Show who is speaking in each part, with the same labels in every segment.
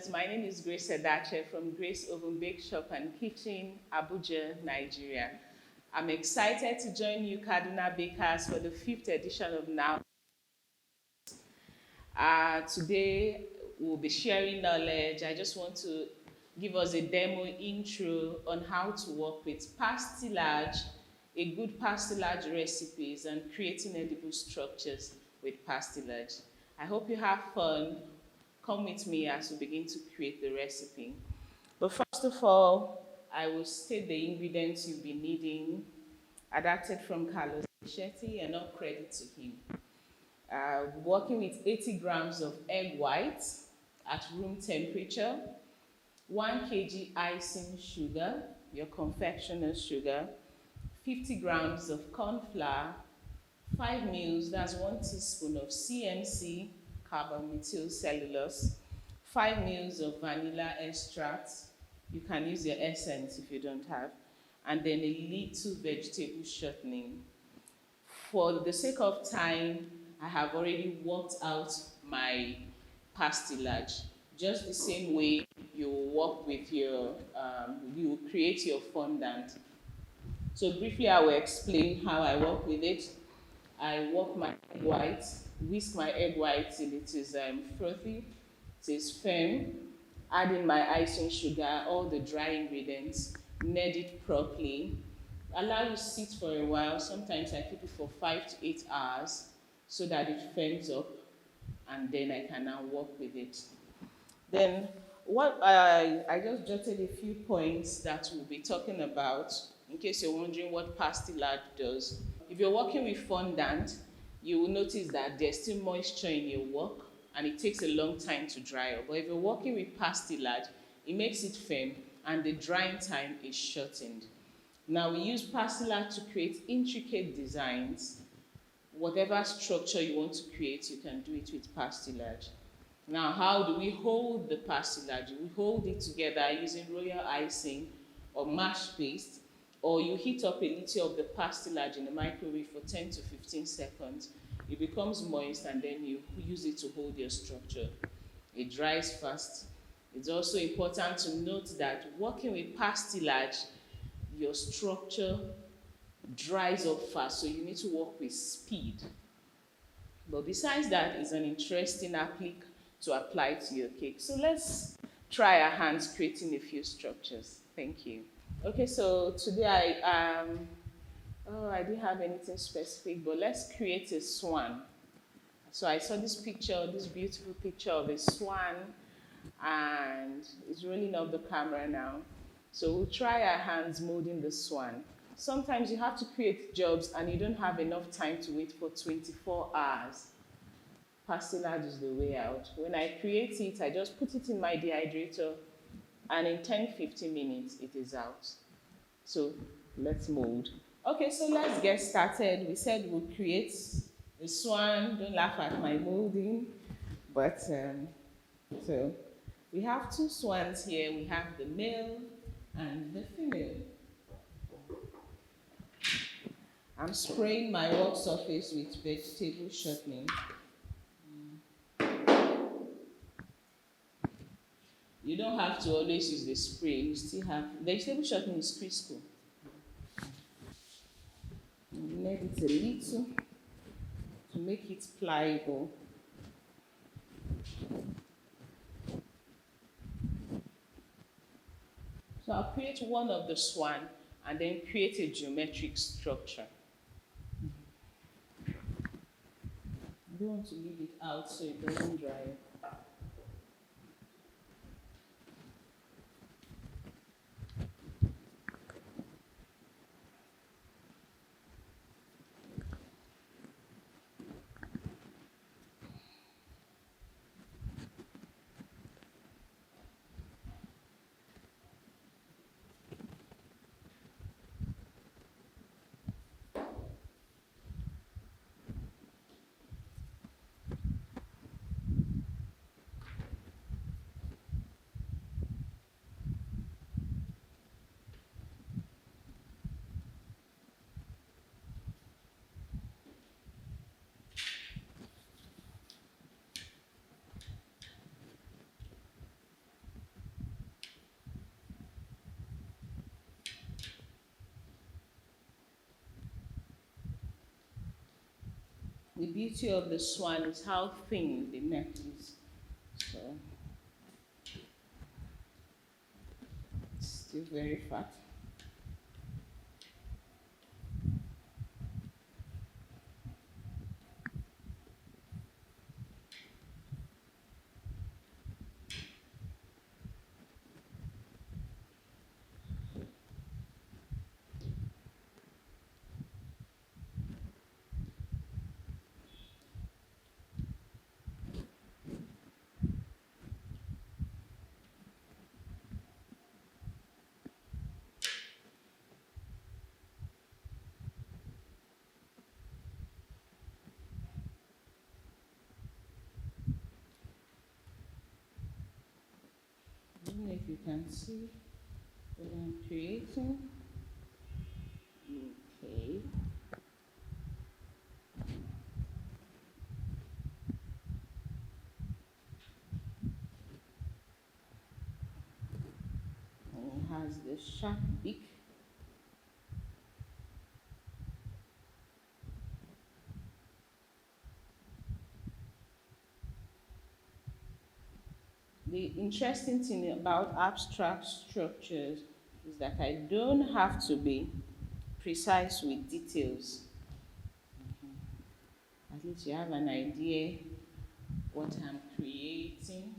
Speaker 1: viewers. My name is Grace from Grace Oven Bakeshop and Kitchen, Abuja, Nigeria. I'm excited to join you Cardinal Bakers for the 5th edition of Now. Today we'll be sharing knowledge. I just want to give us a demo intro on how to work with pastillage, a good pastillage recipes and creating edible structures with pastillage. I hope you have fun. Come with me as we begin to create the recipe. But first of all, I will state the ingredients you'll be needing, adapted from Carlos Shetty, and all credit to him. Working with 80 grams of egg whites at room temperature, 1 kg icing sugar, your confectioner's sugar, 50 grams of corn flour, 5 ml, that's 1 teaspoon of CMC, carbomethyl cellulose, 5 ml of vanilla extract. You can use your essence if you don't have, and then a little vegetable shortening. For the sake of time, I have already worked out my pastillage. Just the same way you work with your, you create your fondant. So briefly, I will explain how I work with it. I work my egg white, whisk my egg white till it is frothy, it is firm, add in my icing sugar, all the dry ingredients, knead it properly, allow it sit for a while. Sometimes I keep it for 5 to 8 hours so that it firms up, and then I can now work with it. Then what I just jotted a few points that we'll be talking about in case you're wondering what pastillage does. If you're working with fondant, you will notice that there's still moisture in your work and it takes a long time to dry up. But if you're working with pastillage, it makes it firm and the drying time is shortened. Now we use pastillage to create intricate designs. Whatever structure you want to create, you can do it with pastillage. Now, how do we hold the pastillage? We hold it together using royal icing or mash paste, or you heat up a little of the pastillage in the microwave for 10 to 15 seconds. It becomes moist and then you use it to hold your structure. It dries fast. It's also important to note that working with pastillage, your structure dries up fast, so you need to work with speed. But besides that, it's an interesting applique to apply to your cake. So let's try our hands creating a few structures. Thank you. Okay, so today I didn't have anything specific, but let's create a swan. So I saw this picture, this beautiful picture of a swan, and it's rolling off the camera now. So we'll try our hands molding the swan. Sometimes you have to create jobs and you don't have enough time to wait for 24 hours. Pastillage is the way out. When I create it, I just put it in my dehydrator, and in 10-15 minutes, it is out. So let's mold. Okay, so let's get started. We said we'll create a swan. Don't laugh at my molding. But, so we have 2 swans here. We have the male and the female. I'm spraying my work surface with vegetable shortening. You don't have to always use the spray. You still have vegetable shortening is Crisco. Knead it a little to make it pliable. So I'll create one of the swan and then create a geometric structure. I don't want to leave it out so it doesn't dry up. the beauty of the swan is how thin the neck is. So it's still very fat. I don't know if you can see what I'm creating. Okay. And it has the sharp beak. The interesting thing about abstract structures is that I don't have to be precise with details. At least you have an idea what I'm creating.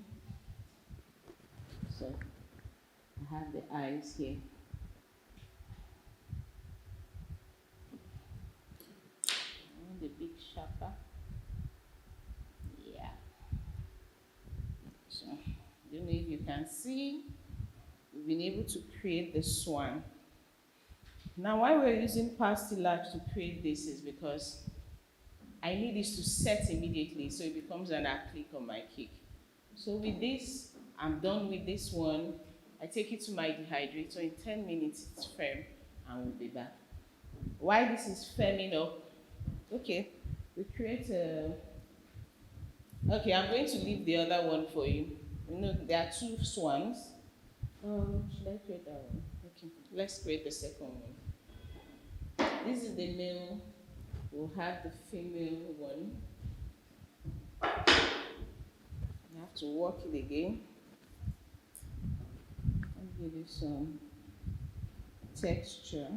Speaker 1: So I have the eyes here. And the big sharper. Yeah. So I don't know if you can see, we've been able to create the swan. Now why we're using pastillage to create this is because I need this to set immediately so it becomes an applique on my cake. So with this, I'm done with this one. I take it to my dehydrator. In 10 minutes, it's firm, and we'll be back. While this is firming up, okay, we create a. Okay, I'm going to leave the other one for you. You know, there are two swans. Should I create that one? Okay, let's create the second one. This is the male. We'll have the female one. You have to work it again. I'll give you some texture.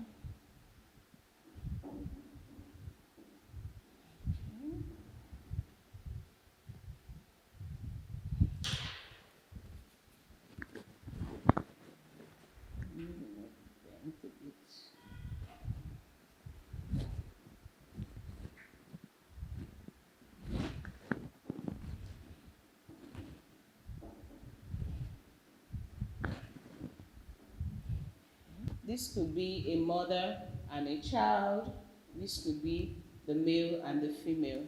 Speaker 1: This could be a mother and a child. This could be the male and the female.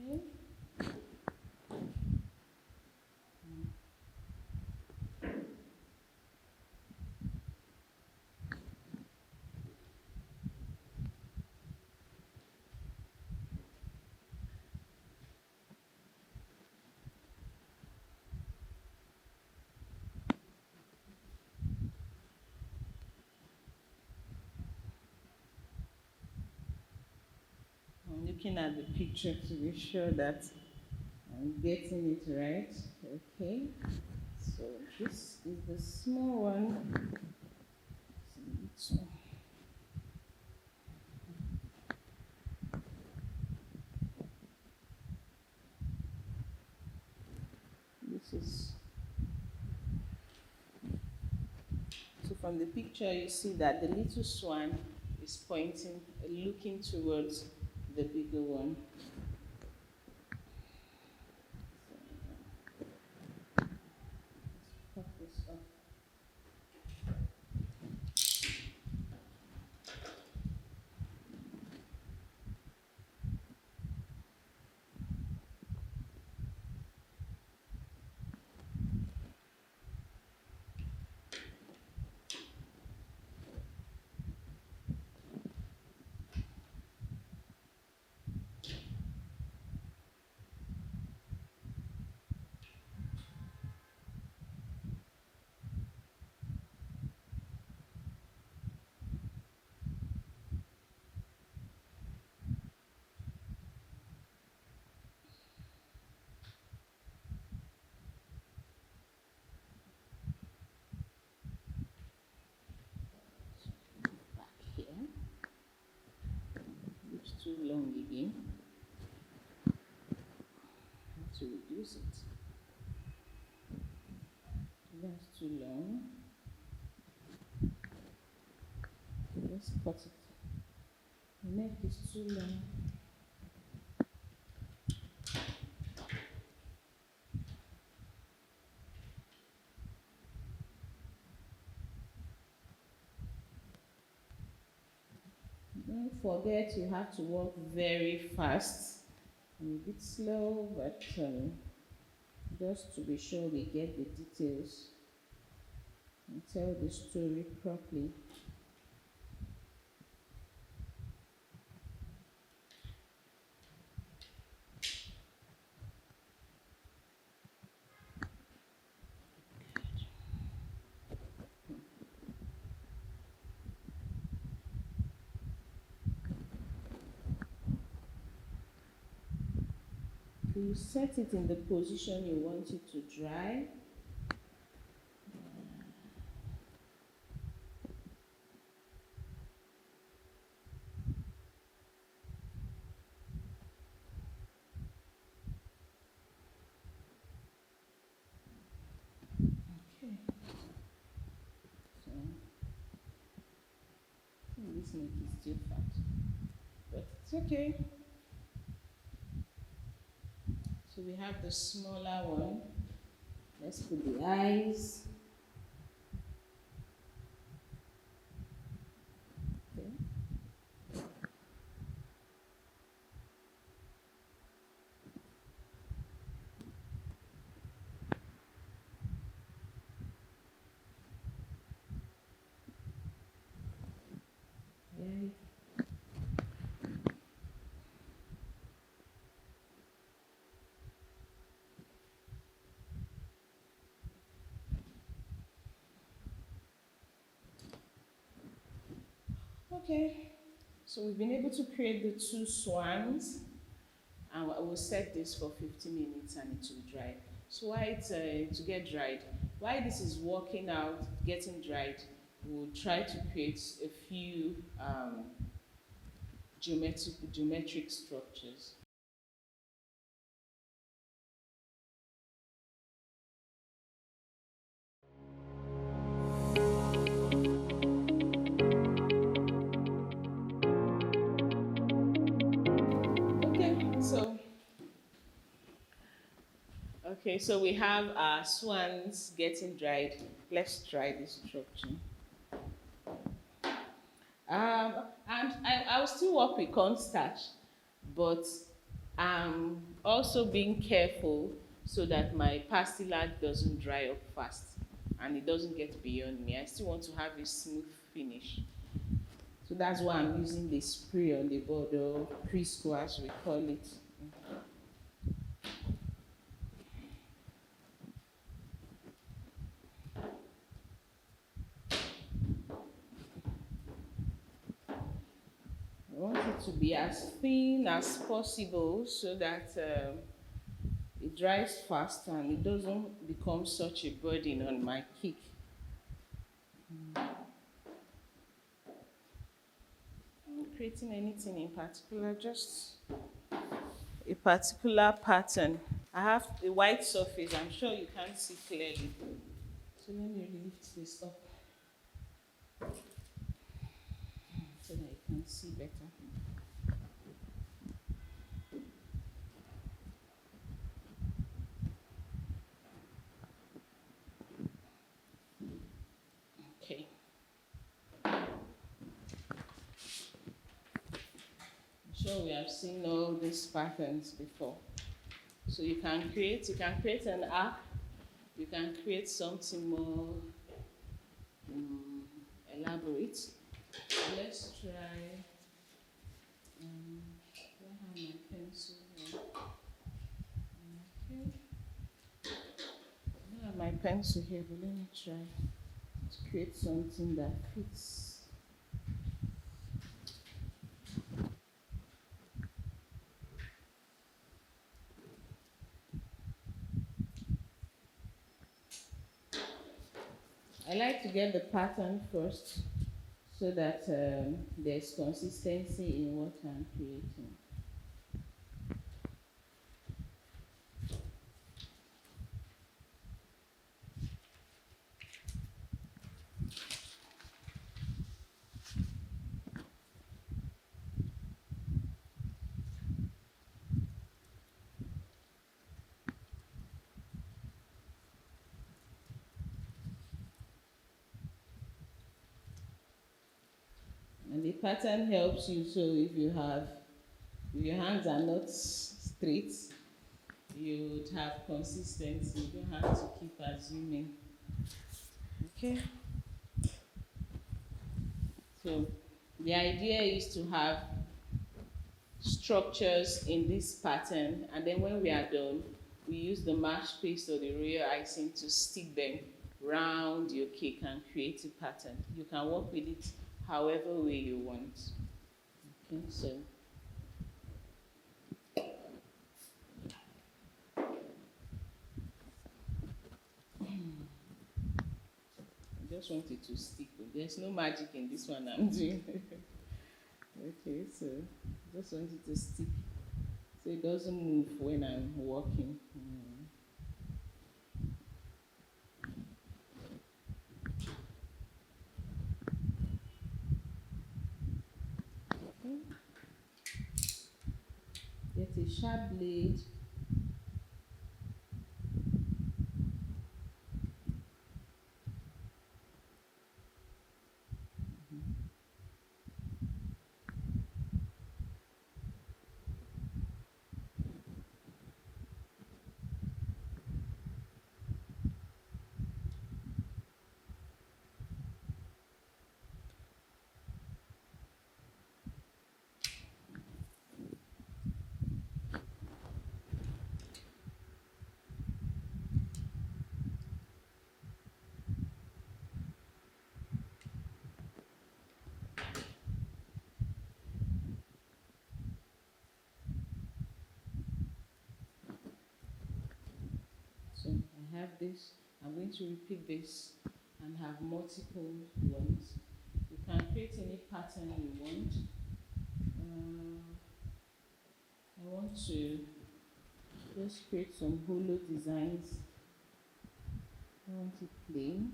Speaker 1: Okay. I'm looking at the picture to be sure that I'm getting it right. Okay. So this is the small one. So from the picture, you see that the little swan is pointing, looking towards the bigger one. So, let's pop this up. Back here. Looks too long again. I have to reduce it. That's too long. Let's cut it. The neck is too long. Don't forget, you have to work very fast and a bit slow, but just to be sure we get the details and tell the story properly. You set it in the position you want it to dry. Okay. So this neck is still fat, but it's okay. So we have the smaller one. Let's put the eyes. Okay. Yay. Okay, so we've been able to create the two swans, and I will set this for 15 minutes and it will dry. So while it's to get dried, while this is working out, getting dried, we'll try to create a few geometric structures. Okay, so we have our swans getting dried. Let's try this structure. And I will still work with cornstarch, but I'm also being careful so that my pastillage doesn't dry up fast and it doesn't get beyond me. I still want to have a smooth finish. So that's why I'm using the spray on the board, or Crisco as we call it. I want it to be as thin as possible so that it dries fast and it doesn't become such a burden on my cake. I'm not creating anything in particular, just a particular pattern. I have a white surface, I'm sure you can't see clearly. So let me lift this up. so that you can see better. Okay. I'm sure we have seen all these patterns before. So you can create an arc, you can create something more elaborate. Let's try. Do I have my pencil here? Okay. I don't have my pencil here, but let me try to create something that fits. I like to get the pattern first so that there's consistency in what I'm creating. And the pattern helps you, so if your hands are not straight, you would have consistency. You don't have to keep assuming. Okay. So the idea is to have structures in this pattern, and then when we are done, we use the mashed paste or the royal icing to stick them round your cake and create a pattern. You can work with it however way you want. Okay, so I just want it to stick. There's no magic in this one I'm doing. Okay, so just want it to stick so it doesn't move when I'm working. Okay. Get a sharp blade. So I have this. I'm going to repeat this and have multiple ones. You can create any pattern you want. I want to just create some holo designs. I want it plain.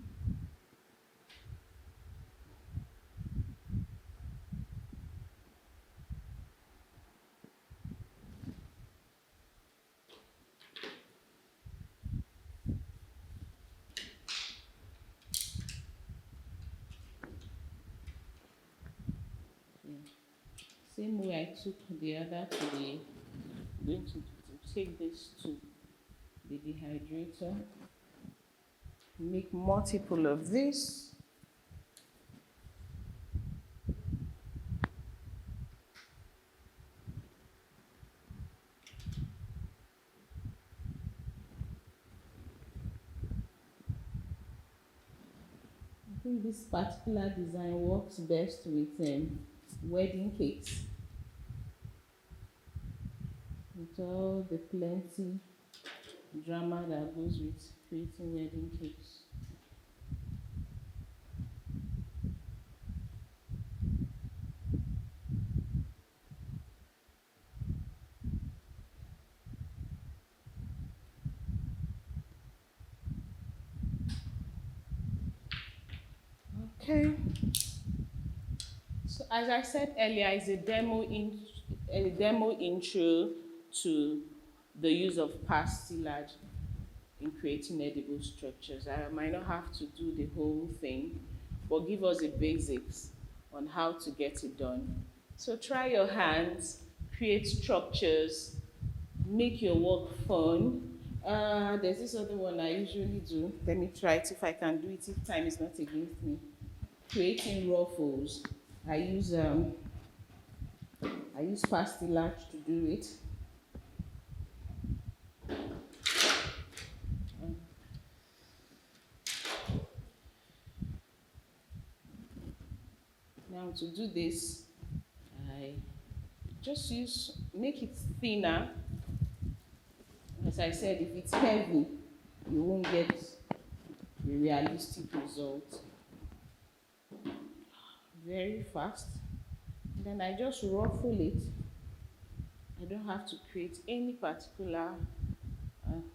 Speaker 1: Same way I took the other today, I'm going to take this to the dehydrator, make multiple of this. I think this particular design works best with wedding cakes. With all the plenty drama that goes with creating wedding cakes. Okay. So as I said earlier, it's a demo intro to the use of pastillage in creating edible structures. I might not have to do the whole thing, but give us the basics on how to get it done. So try your hands, create structures, make your work fun. There's this other one I usually do. Let me try it if I can do it if time is not against me. Creating ruffles. I use pastillage to do it. Now to do this, I just make it thinner. As I said, if it's heavy, you won't get a realistic result. Very fast. Then I just ruffle it. I don't have to create any particular,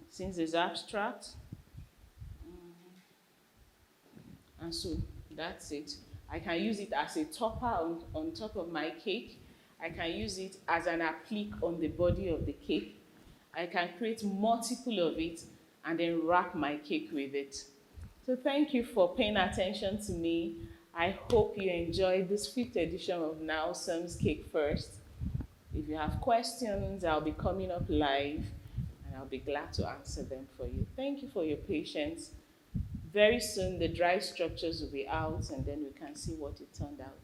Speaker 1: since it's abstract. And so that's it. I can use it as a topper on top of my cake. I can use it as an applique on the body of the cake. I can create multiple of it and then wrap my cake with it. So thank you for paying attention to me. I hope you enjoyed this 5th edition of Nelson's Cake First. If you have questions, I'll be coming up live and I'll be glad to answer them for you. Thank you for your patience. Very soon the dry structures will be out and then we can see what it turned out.